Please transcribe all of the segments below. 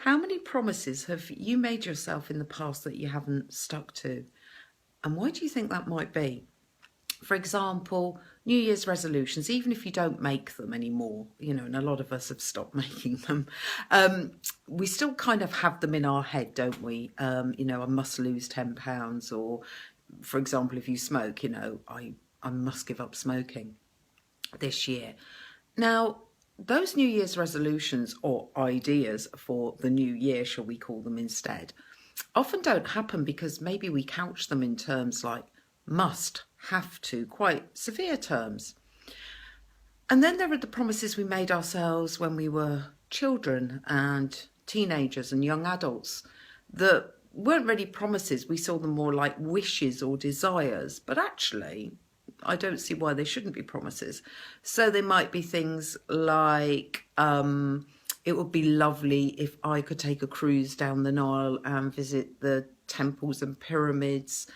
How many promises have you made yourself in the past that you haven't stuck to? And why do you think that might be? For example, New Year's resolutions, even if you don't make them anymore, and a lot of us have stopped making them, we still kind of have them in our head, don't we? I must lose £10, or for example, if you smoke, I must give up smoking this year. Now, those New Year's resolutions or ideas for the new year, shall we call them instead, often don't happen because maybe we couch them in terms like must, have to, quite severe terms. And then there are the promises we made ourselves when we were children and teenagers and young adults that weren't really promises. We saw them more like wishes or desires, but actually I don't see why they shouldn't be promises. So they might be things like, it would be lovely if I could take a cruise down the Nile and visit the temples and pyramids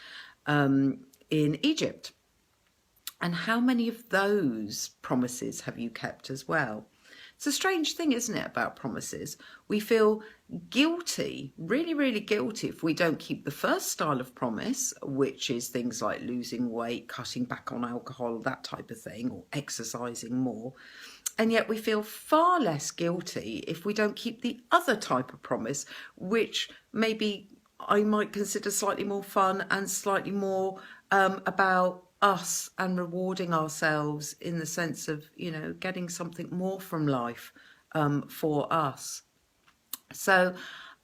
in Egypt. And how many of those promises have you kept as well? It's a strange thing, isn't it, about promises? We feel guilty, really, really guilty if we don't keep the first style of promise, which is things like losing weight, cutting back on alcohol, that type of thing, or exercising more. And yet we feel far less guilty if we don't keep the other type of promise, which maybe I might consider slightly more fun and slightly more about us and rewarding ourselves in the sense of, getting something more from life for us. So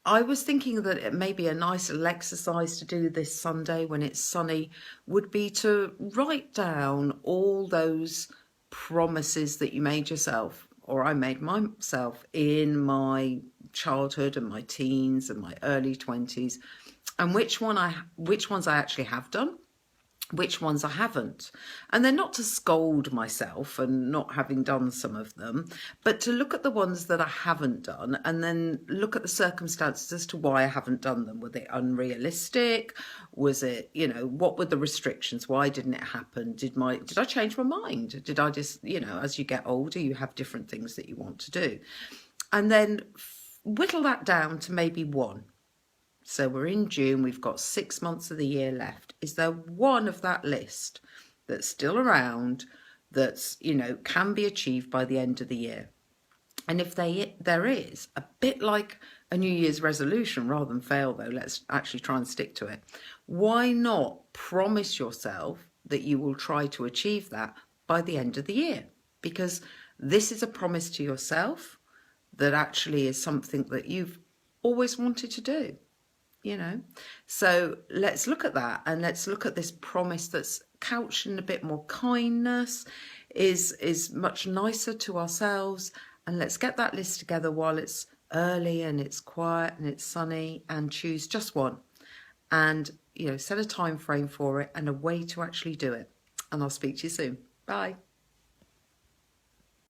I was thinking that it may be a nice little exercise to do this Sunday when it's sunny would be to write down all those promises that you made yourself, or I made myself in my childhood and my teens and my early 20s, and which ones I actually have done, which ones I haven't. And they're not to scold myself and not having done some of them, but to look at the ones that I haven't done and then look at the circumstances as to why I haven't done them. Were they unrealistic? Was it, what were the restrictions? Why didn't it happen? Did I change my mind? Did I just, as you get older, you have different things that you want to do. And then whittle that down to maybe one. So we're in June, we've got 6 months of the year left. Is there one of that list that's still around that's, can be achieved by the end of the year? And if there is, a bit like a New Year's resolution, rather than fail though, let's actually try and stick to it. Why not promise yourself that you will try to achieve that by the end of the year? Because this is a promise to yourself that actually is something that you've always wanted to do. So let's look at that, and let's look at this promise that's couched in a bit more kindness, is much nicer to ourselves, and let's get that list together while it's early and it's quiet and it's sunny, and choose just one and set a time frame for it and a way to actually do it. And I'll speak to you soon. Bye.